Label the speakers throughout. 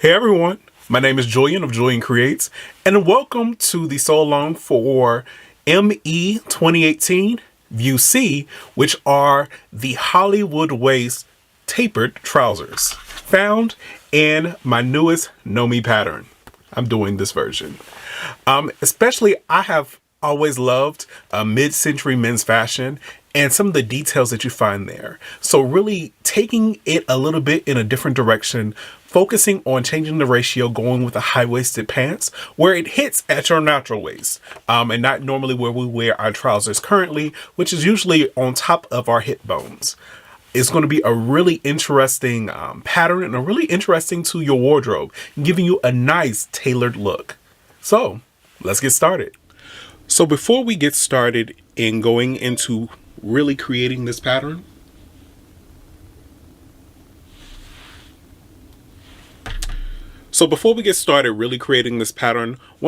Speaker 1: Hey everyone, my name is Julian of Julian Creates, and welcome to the sew along for ME 2018 View C, which are the Hollywood waist tapered trousers found in my newest Know Me pattern. I'm doing this version. Especially, I have always loved mid-century men's fashion and some of the details that you find there. So really taking it a little bit in a different direction, focusing on changing the ratio, going with the high-waisted pants where it hits at your natural waist, and not normally where we wear our trousers currently, which is usually on top of our hip bones. It's going to be a really interesting pattern and a really interesting to your wardrobe, giving you a nice tailored look. So let's get started. So before we get started in going into really creating this pattern, one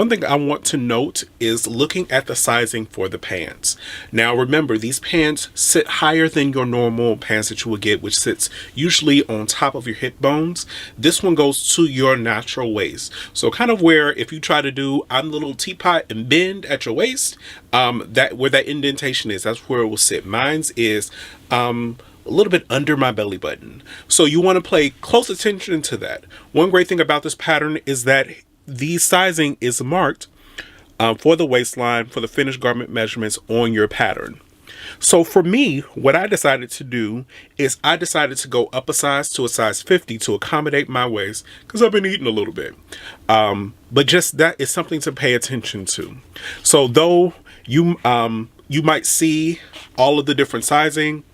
Speaker 1: thing I want to note is looking at the sizing for the pants. Now remember, these pants sit higher than your normal pants that you would get, which sits usually on top of your hip bones. This one goes to your natural waist. So kind of where if you try to do a little teapot and bend at your waist, that where that indentation is, that's where it will sit. Mine's is a little bit under my belly button. So you want to pay close attention to that. One great thing about this pattern is that the sizing is marked for the waistline for the finished garment measurements on your pattern. So for me, what I decided to do is I decided to go up a size to a size 50 to accommodate my waist because I've been eating a little bit. But just that is something to pay attention to. So though you might see all of the different sizing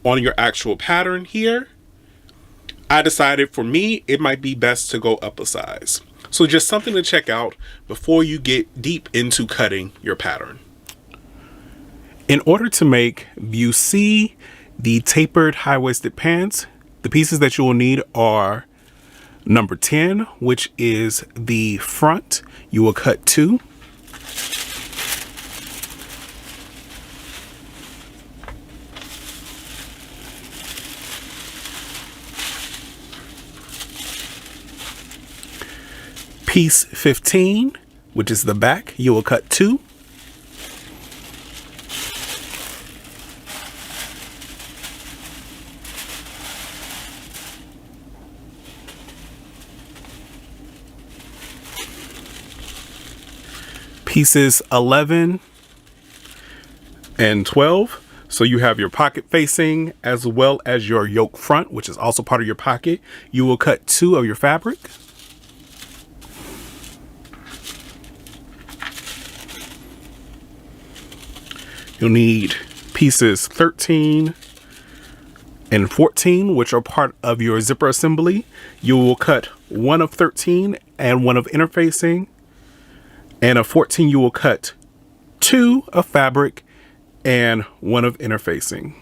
Speaker 1: on your actual pattern here, I decided for me it might be best to go up a size. So just something to check out before you get deep into cutting your pattern. In order to make View C, the tapered high-waisted pants, the pieces that you will need are number 10, which is the front. You will cut 2. Piece 15, which is the back, you will cut 2. Pieces 11 and 12. So you have your pocket facing as well as your yoke front, which is also part of your pocket. You will cut 2 of your fabric. You'll need pieces 13 and 14, which are part of your zipper assembly. You will cut 1 of 13 and 1 of interfacing. And of 14, you will cut 2 of fabric and 1 of interfacing.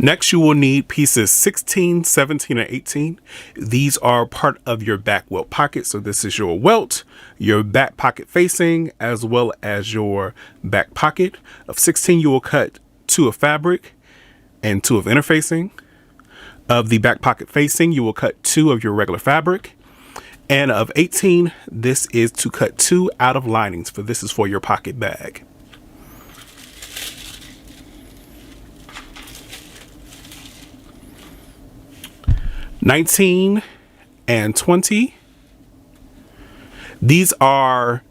Speaker 1: Next, you will need pieces 16, 17, and 18. These are part of your back welt pocket. So this is your welt, your back pocket facing, as well as your back pocket. Of 16, you will cut 2 of fabric and 2 of interfacing. Of the back pocket facing, you will cut 2 of your regular fabric. And of 18, this is to cut 2 out of linings, for this is for your pocket bag. (19) and 20. These are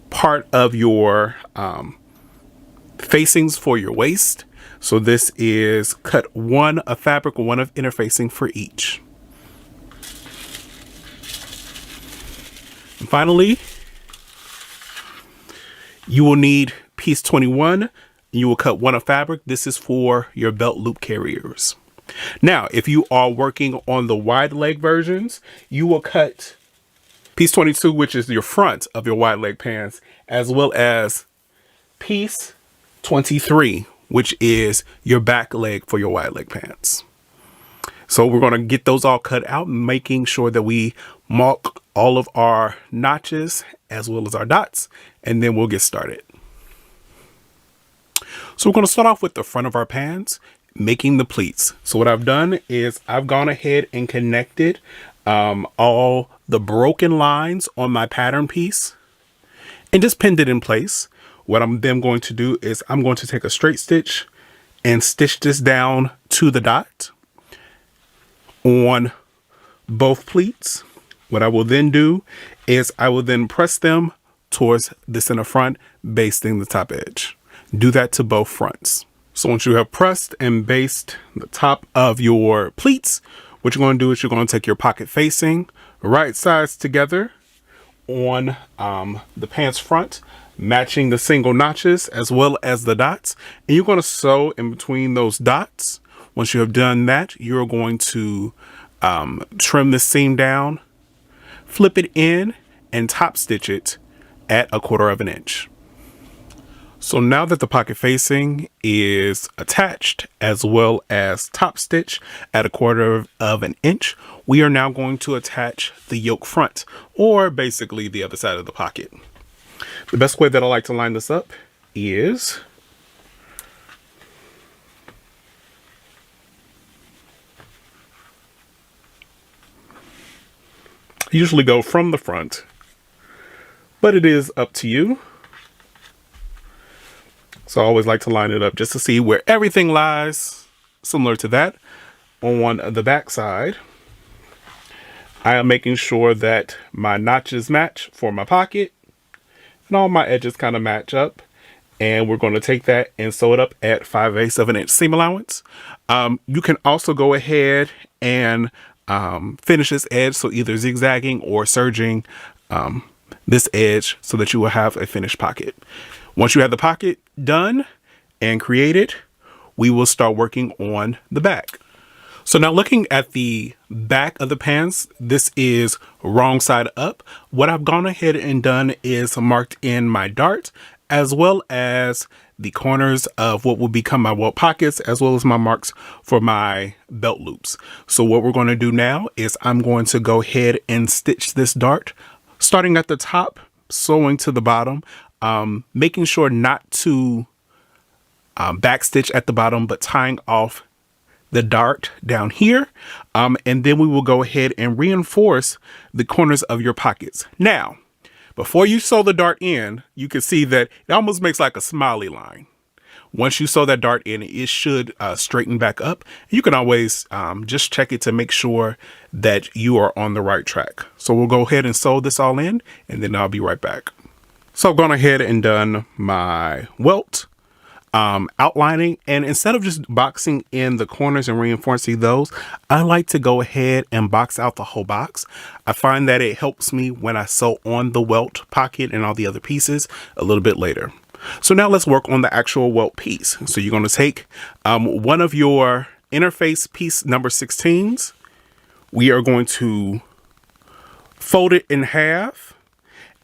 Speaker 1: part of your facings for your waist. So this is cut 1 of fabric, 1 of interfacing for each. And finally, you will need piece 21. You will cut 1 of fabric. This is for your belt loop carriers. Now, if you are working on the wide leg versions, you will cut piece 22, which is your front of your wide leg pants, as well as piece 23, which is your back leg for your wide leg pants. So we're going to get those all cut out, making sure that we mark all of our notches as well as our dots, and then we'll get started. So we're going to start off with the front of our pants. making the pleats. So what I've done is I've gone ahead and connected all the broken lines on my pattern piece and just pinned it in place. What I'm then going to do is I'm going to take a straight stitch and stitch this down to the dot on both pleats. What I will then do is I will then press them towards the center front, basting the top edge. Do that to both fronts. So once you have pressed and basted the top of your pleats, what you're going to do is you're going to take your pocket facing right sides together on the pants front, matching the single notches as well as the dots. And you're going to sew in between those dots. Once you have done that, you're going to trim the seam down, flip it in, and top stitch it at 1/4 inch. So now that the pocket facing is attached as well as top stitch at 1/4 inch, we are now going to attach the yoke front, or basically the other side of the pocket. The best way that I like to line this up is I usually go from the front, but it is up to you. So I always like to line it up just to see where everything lies. Similar to that, on the back side, I am making sure that my notches match for my pocket and all my edges kind of match up. And we're going to take that and sew it up at 5/8 inch seam allowance. You can also go ahead and finish this edge, so either zigzagging or serging this edge so that you will have a finished pocket. Once you have the pocket done and created, we will start working on the back. So now looking at the back of the pants, this is wrong side up. What I've gone ahead and done is marked in my dart as well as the corners of what will become my welt pockets, as well as my marks for my belt loops. So what we're going to do now is I'm going to go ahead and stitch this dart, starting at the top, sewing to the bottom, making sure not to backstitch at the bottom, but tying off the dart down here. And then we will go ahead and reinforce the corners of your pockets. Now, before you sew the dart in, you can see that it almost makes like a smiley line. Once you sew that dart in, it should straighten back up. You can always just check it to make sure that you are on the right track. So we'll go ahead and sew this all in, and then I'll be right back. So I've gone ahead and done my welt outlining, and instead of just boxing in the corners and reinforcing those, I like to go ahead and box out the whole box. I find that it helps me when I sew on the welt pocket and all the other pieces a little bit later. So now let's work on the actual welt piece. So you're going to take one of your interface piece number 16s. We are going to fold it in half,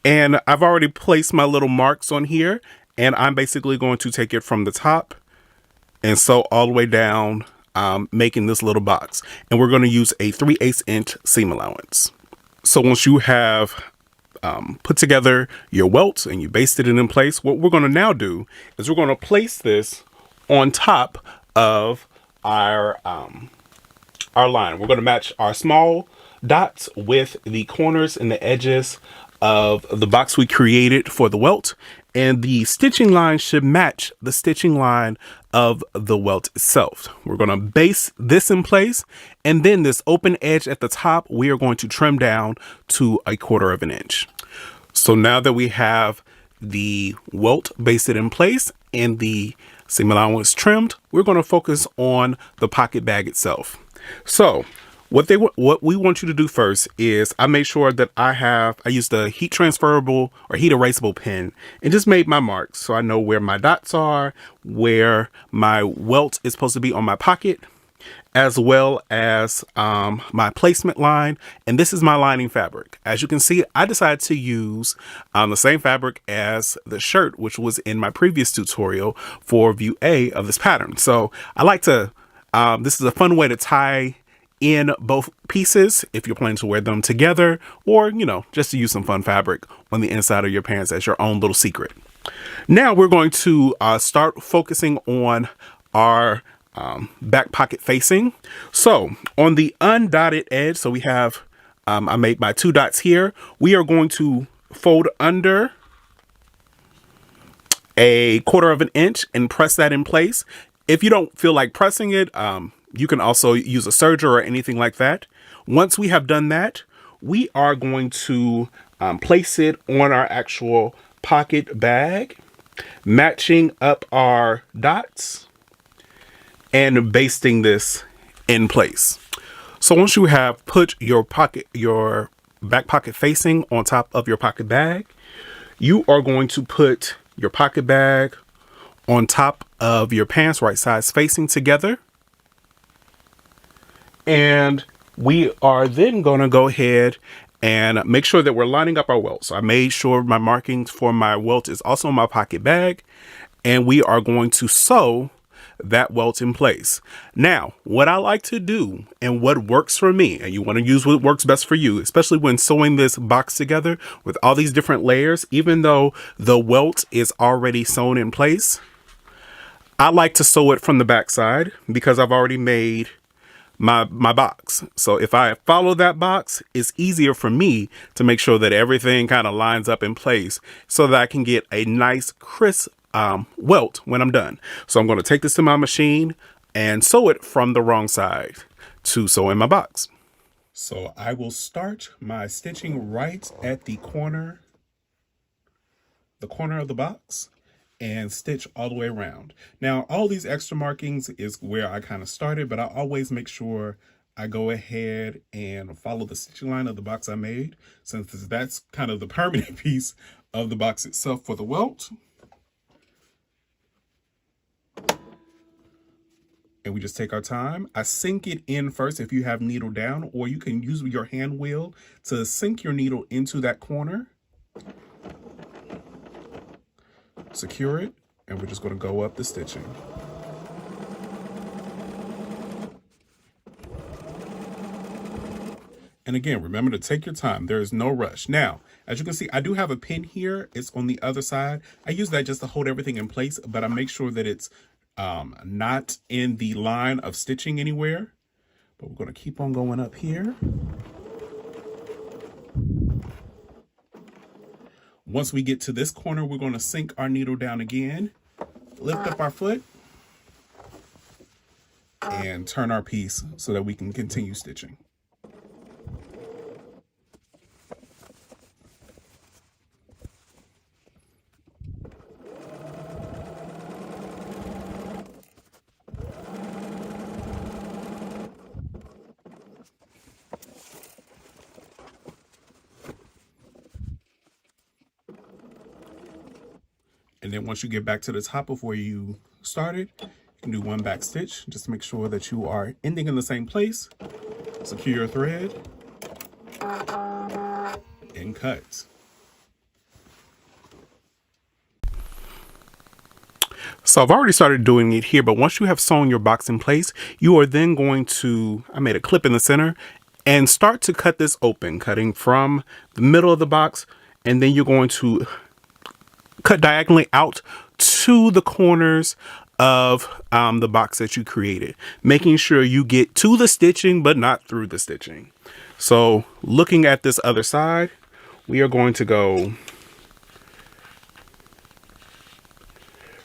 Speaker 1: and I've already placed my little marks on here. And I'm basically going to take it from the top and sew all the way down, making this little box. And we're going to use a 3/8 inch seam allowance. So once you have put together your welt and you basted it in place, what we're going to now do is we're going to place this on top of our line. We're going to match our small dots with the corners and the edges of the box we created for the welt, and the stitching line should match the stitching line of the welt itself. We're going to base this in place, and then this open edge at the top we are going to trim down to 1/4 inch. So now that we have the welt basted in place and the seam allowance trimmed, we're going to focus on the pocket bag itself. So what we want you to do first is I made sure that I used a heat transferable or heat erasable pen and just made my marks so I know where my dots are, where my welt is supposed to be on my pocket, as well as my placement line. And this is my lining fabric. As you can see, I decided to use the same fabric as the shirt, which was in my previous tutorial for view A of this pattern. So I like to, this is a fun way to tie in both pieces if you're planning to wear them together, or just to use some fun fabric on the inside of your pants as your own little secret. Now we're going to start focusing on our back pocket facing. So on the undotted edge, so we have, I made my 2 dots here. We are going to fold under a 1/4 of an inch and press that in place. If you don't feel like pressing it, you can also use a serger or anything like that. Once we have done that, we are going to place it on our actual pocket bag, matching up our dots and basting this in place. So once you have put your back pocket facing on top of your pocket bag, you are going to put your pocket bag on top of your pants, right sides facing together. And we are then going to go ahead and make sure that we're lining up our welt. So I made sure my markings for my welt is also in my pocket bag, and we are going to sew that welt in place. Now, what I like to do and what works for me, and you want to use what works best for you, especially when sewing this box together with all these different layers, even though the welt is already sewn in place, I like to sew it from the back side because I've already made my box. So if I follow that box, it's easier for me to make sure that everything kind of lines up in place so that I can get a nice crisp welt when I'm done. So I'm going to take this to my machine and sew it from the wrong side to sew in my box. So I will start my stitching right at the corner of the box and stitch all the way around. Now, all these extra markings is where I kind of started, but I always make sure I go ahead and follow the stitching line of the box I made, since that's kind of the permanent piece of the box itself for the welt. And we just take our time. I sink it in first if you have needle down, or you can use your hand wheel to sink your needle into that corner. Secure it, and we're just going to go up the stitching. And again, remember to take your time. There is no rush. Now, as you can see, I do have a pin here. It's on the other side. I use that just to hold everything in place, but I make sure that it's not in the line of stitching anywhere. But we're going to keep on going up here. Once we get to this corner, we're going to sink our needle down again, lift up our foot, and turn our piece so that we can continue stitching. And then once you get back to the top of where you started, you can do one back stitch just to make sure that you are ending in the same place. Secure your thread and cut. So I've already started doing it here, but once you have sewn your box in place, you are then going to, I made a clip in the center, and start to cut this open, cutting from the middle of the box, and then you're going to cut diagonally out to the corners of the box that you created, making sure you get to the stitching but not through the stitching. So looking at this other side, we are going to go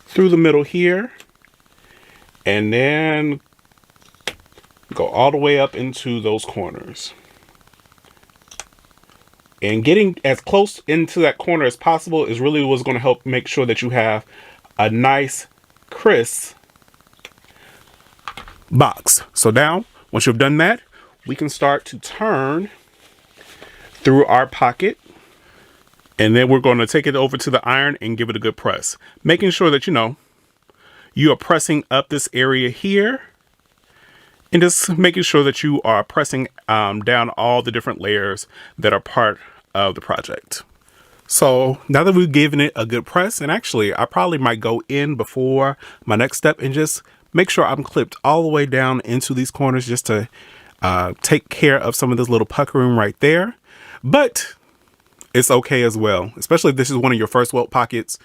Speaker 1: through the middle here and then go all the way up into those corners. And getting as close into that corner as possible is really what's going to help make sure that you have a nice, crisp box. So now, once you've done that, we can start to turn through our pocket. And then we're going to take it over to the iron and give it a good press. Making sure that, you are pressing up this area here. And just making sure that you are pressing down all the different layers that are part of the project. So now that we've given it a good press, and actually I probably might go in before my next step and just make sure I'm clipped all the way down into these corners just to take care of some of this little puckering right there. But it's okay as well, especially if this is one of your first welt pockets.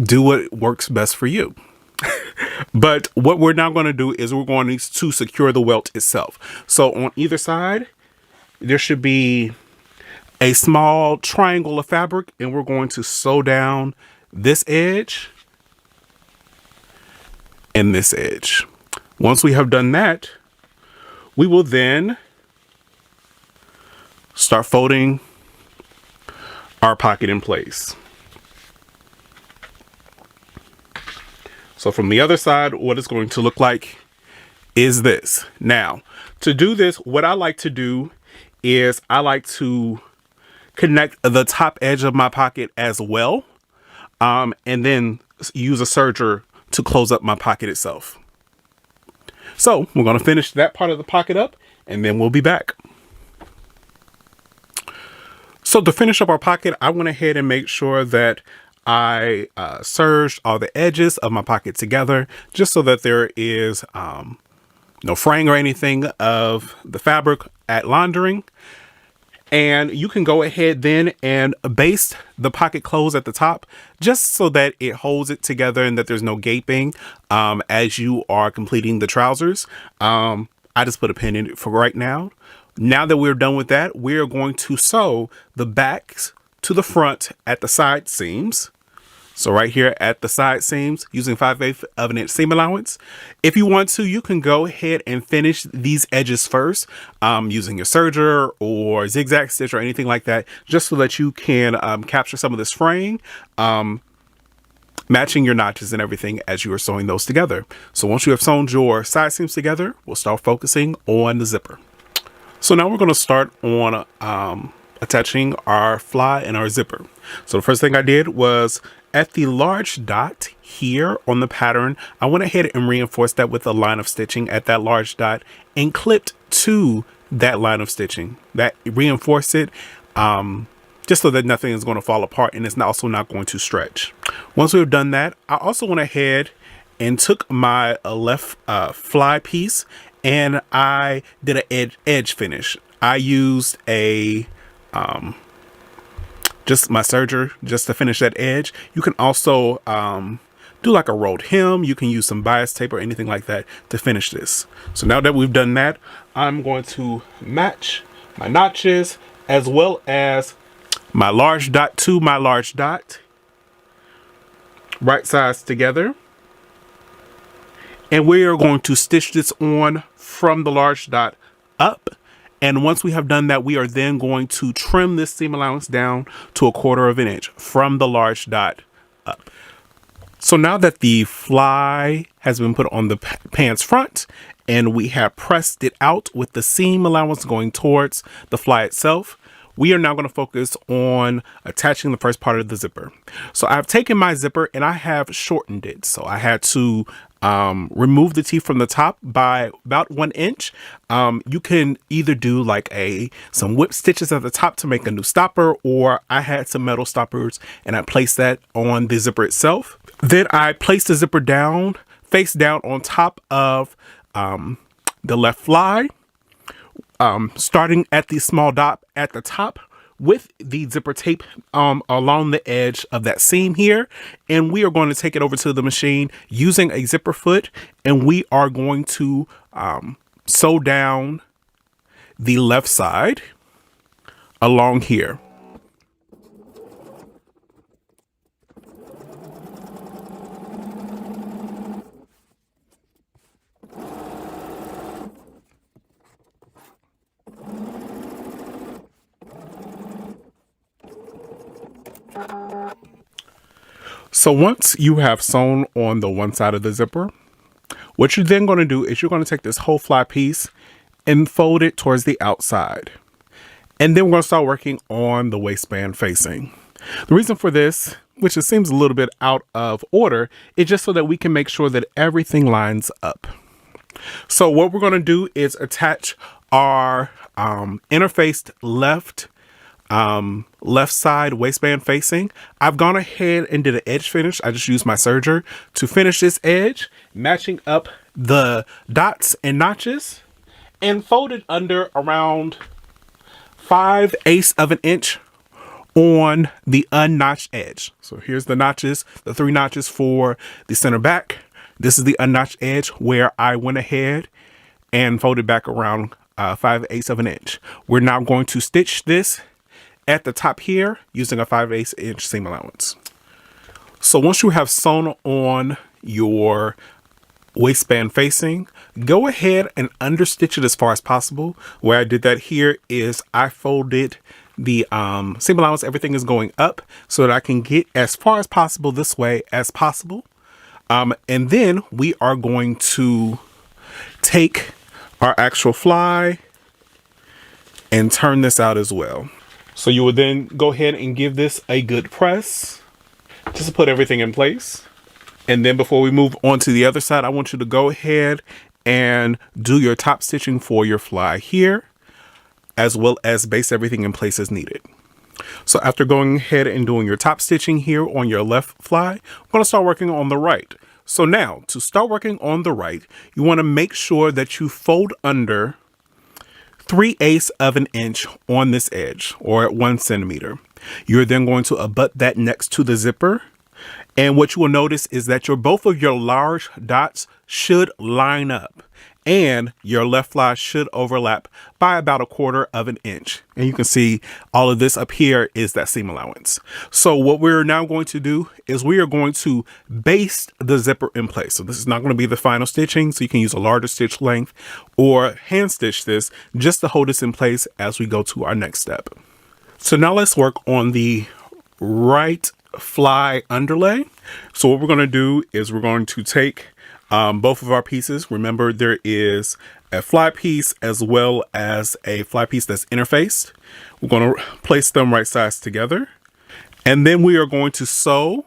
Speaker 1: Do what works best for you. But what we're now going to do is we're going to secure the welt itself. So on either side, there should be a small triangle of fabric, and we're going to sew down this edge and this edge. Once we have done that, we will then start folding our pocket in place. So from the other side, what it's going to look like is this. Now, to do this, what I like to do is I like to connect the top edge of my pocket as well, and then use a serger to close up my pocket itself. So we're going to finish that part of the pocket up, and then we'll be back. So to finish up our pocket, I went ahead and make sure that I serged all the edges of my pocket together, just so that there is no fraying or anything of the fabric at laundering. And you can go ahead then and baste the pocket close at the top, just so that it holds it together and that there's no gaping as you are completing the trousers. I just put a pin in it for right now. Now that we're done with that, we're going to sew the backs to the front at the side seams. So right here at the side seams, using 5/8 of an inch seam allowance. If you want to, you can go ahead and finish these edges first, using your serger or zigzag stitch or anything like that, just so that you can capture some of this fraying, matching your notches and everything as you are sewing those together. So once you have sewn your side seams together, we'll start focusing on the zipper. So now we're going to start on attaching our fly and our zipper. So the first thing I did was at the large dot here on the pattern, I went ahead and reinforced that with a line of stitching at that large dot and clipped to that line of stitching. That reinforced it just so that nothing is going to fall apart, and it's also not going to stretch. Once we've done that, I also went ahead and took my left fly piece and I did an edge finish. I used a just my serger just to finish that edge. You can also do like a rolled hem. You can use some bias tape or anything like that to finish this. So now that we've done that, I'm going to match my notches as well as my large dot to my large dot, right sides together. And we are going to stitch this on from the large dot up. And once we have done that, we are then going to trim this seam allowance down to 1/4 of an inch from the large dot up. So now that the fly has been put on the pants front and we have pressed it out with the seam allowance going towards the fly itself, we are now going to focus on attaching the first part of the zipper. So I've taken my zipper and I have shortened it. So I had to remove the teeth from the top by about 1 inch. You can either do like some whip stitches at the top to make a new stopper, or I had some metal stoppers and I placed that on the zipper itself. Then I placed the zipper down, face down on top of the left fly, starting at the small dot at the top with the zipper tape along the edge of that seam here. And we are going to take it over to the machine using a zipper foot, and we are going to sew down the left side along here. So once you have sewn on the one side of the zipper, what you're then going to do is you're going to take this whole fly piece and fold it towards the outside. And then we're going to start working on the waistband facing. The reason for this, which it seems a little bit out of order, is just so that we can make sure that everything lines up. So what we're going to do is attach our interfaced left side waistband facing. I've gone ahead and did an edge finish. I just used my serger to finish this edge, matching up the dots and notches, and folded under around 5/8 of an inch on the unnotched edge. So here's the notches, the 3 notches for the center back, This is the unnotched edge where I went ahead and folded back around 5/8 of an inch. We're now going to stitch this at the top here using a 5/8 inch seam allowance. So once you have sewn on your waistband facing, go ahead and understitch it as far as possible. Where I did that here is I folded the seam allowance, everything is going up so that I can get as far as possible this way as possible. And then we are going to take our actual fly and turn this out as well. So you would then go ahead and give this a good press just to put everything in place. And then before we move on to the other side, I want you to go ahead and do your top stitching for your fly here, as well as base everything in place as needed. So after going ahead and doing your top stitching here on your left fly, we're going to start working on the right. So now to start working on the right, you want to make sure that you fold under 3/8 of an inch on this edge, or at 1 centimeter. You're then going to abut that next to the zipper. And what you will notice is that both of your large dots should line up, and your left fly should overlap by about 1/4 of an inch. And you can see all of this up here is that seam allowance. So what we're now going to do is we are going to baste the zipper in place. So this is not going to be the final stitching, so you can use a larger stitch length or hand stitch this just to hold this in place as we go to our next step. So now let's work on the right fly underlay. So what we're going to do is we're going to take both of our pieces. Remember, there is a fly piece as well as a fly piece that's interfaced. We're going to place them right sides together, and then we are going to sew.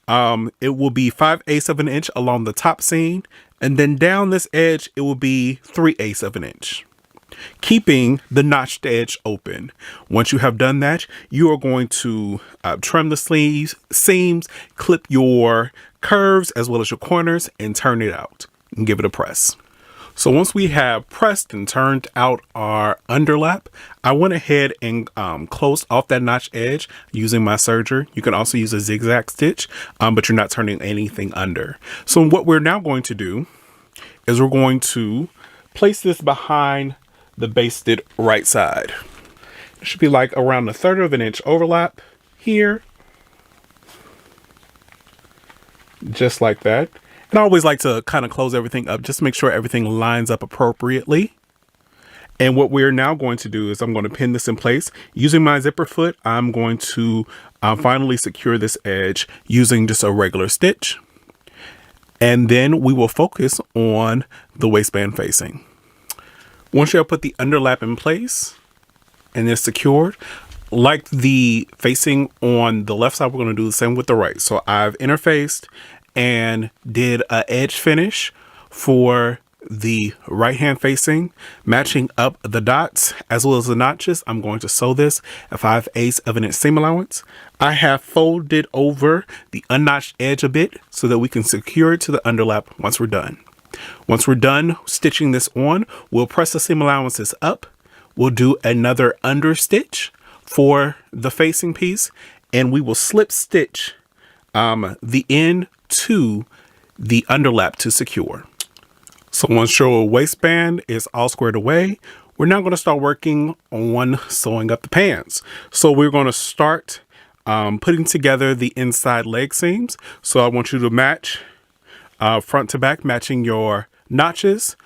Speaker 1: It will be 5/8 of an inch along the top seam, and then down this edge it will be 3/8 of an inch, keeping the notched edge open. Once you have done that, you are going to trim the seams, clip your curves as well as your corners, and turn it out and give it a press. So once we have pressed and turned out our underlap, I went ahead and closed off that notched edge using my serger. You can also use a zigzag stitch, but you're not turning anything under. So what we're now going to do is we're going to place this behind the basted right side. It should be like around 1/3 of an inch overlap here, just like that. And I always like to kind of close everything up just to make sure everything lines up appropriately. And what we're now going to do is I'm going to pin this in place using my zipper foot. I'm going to finally secure this edge using just a regular stitch, and then we will focus on the waistband facing. Once you have put the underlap in place and it's secured, like the facing on the left side, we're going to do the same with the right. So I've interfaced and did an edge finish for the right hand facing, matching up the dots as well as the notches. I'm going to sew this at 5/8 of an inch seam allowance. I have folded over the unnotched edge a bit so that we can secure it to the underlap once we're done. Once we're done stitching this on, we'll press the seam allowances up. We'll do another under stitch for the facing piece, and we will slip stitch the end to the underlap to secure. So once your waistband is all squared away, we're now going to start working on sewing up the pants. So we're going to start putting together the inside leg seams. So I want you to match front to back, matching your notches,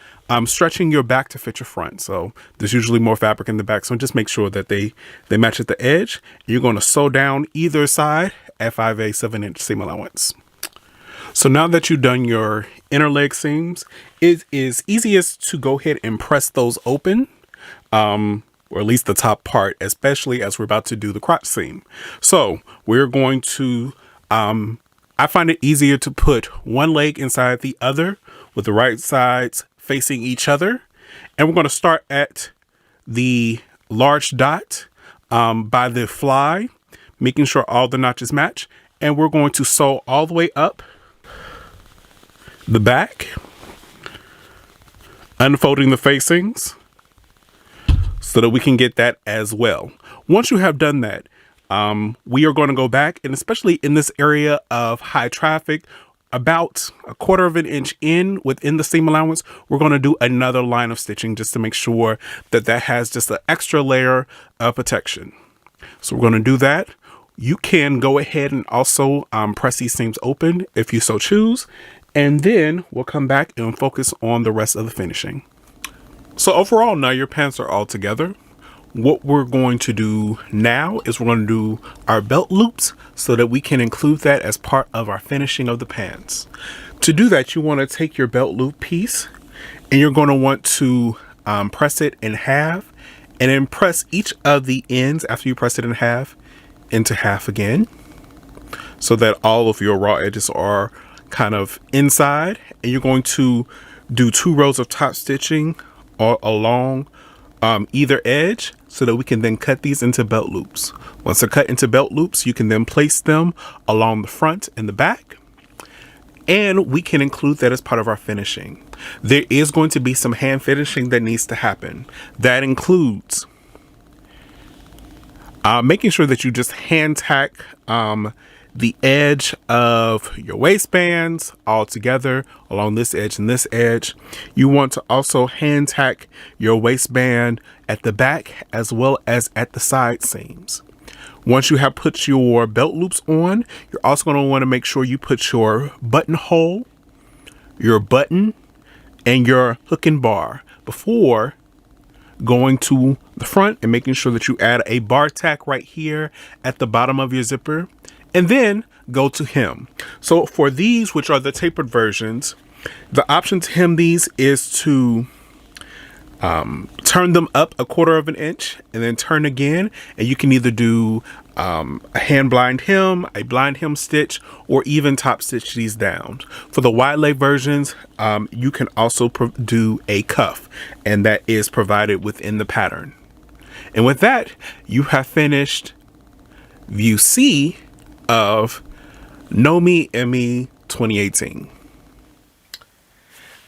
Speaker 1: stretching your back to fit your front. So there's usually more fabric in the back, so just make sure that they match at the edge. You're going to sew down either side at 5/8 of an inch seam allowance. So now that you've done your inner leg seams, it is easiest to go ahead and press those open, or at least the top part, especially as we're about to do the crotch seam. So we're going to, I find it easier to put one leg inside the other with the right sides facing each other. And we're going to start at the large dot by the fly, making sure all the notches match. And we're going to sew all the way up the back, unfolding the facings so that we can get that as well. Once you have done that, we are going to go back, and especially in this area of high traffic about a 1/4 of an inch within the seam allowance, we're going to do another line of stitching just to make sure that that has just an extra layer of protection. So we're going to do that. You can go ahead and also press these seams open if you so choose, and then we'll come back and focus on the rest of the finishing. So overall, now your pants are all together. What we're going to do now is we're going to do our belt loops so that we can include that as part of our finishing of the pants. To do that, you want to take your belt loop piece and you're going to want to press it in half, and then press each of the ends after you press it in half into half again, so that all of your raw edges are kind of inside. And you're going to do 2 rows of top stitching all along either edge, so that we can then cut these into belt loops. Once they're cut into belt loops, you can then place them along the front and the back, and we can include that as part of our finishing. There is going to be some hand finishing that needs to happen. That includes making sure that you just hand tack the edge of your waistbands all together along this edge and this edge. You want to also hand tack your waistband at the back as well as at the side seams. Once you have put your belt loops on, you're also going to want to make sure you put your buttonhole, your button, and your hook and bar before going to the front and making sure that you add a bar tack right here at the bottom of your zipper, and then go to hem. So for these, which are the tapered versions, the option to hem these is to turn them up a 1/4 of an inch and then turn again, and you can either do a hand blind hem, a blind hem stitch, or even top stitch these down. For the wide leg versions, you can also do a cuff, and that is provided within the pattern. And with that, you have finished view C of Know Me ME 2018.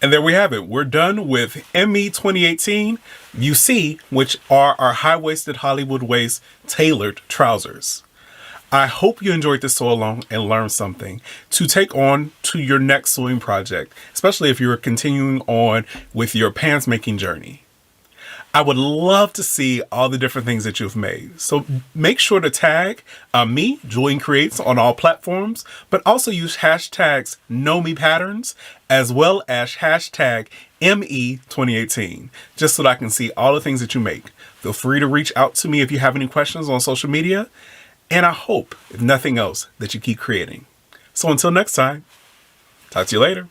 Speaker 1: And there we have it. We're done with ME 2018 View C, which are our high-waisted Hollywood waist tailored trousers. I hope you enjoyed this sew along and learned something to take on to your next sewing project, especially if you're continuing on with your pants making journey. I would love to see all the different things that you've made. So make sure to tag me, Julian Creates, on all platforms, but also use hashtags KnowMePatterns as well as hashtag ME2018, just so that I can see all the things that you make. Feel free to reach out to me if you have any questions on social media, and I hope, if nothing else, that you keep creating. So until next time, talk to you later.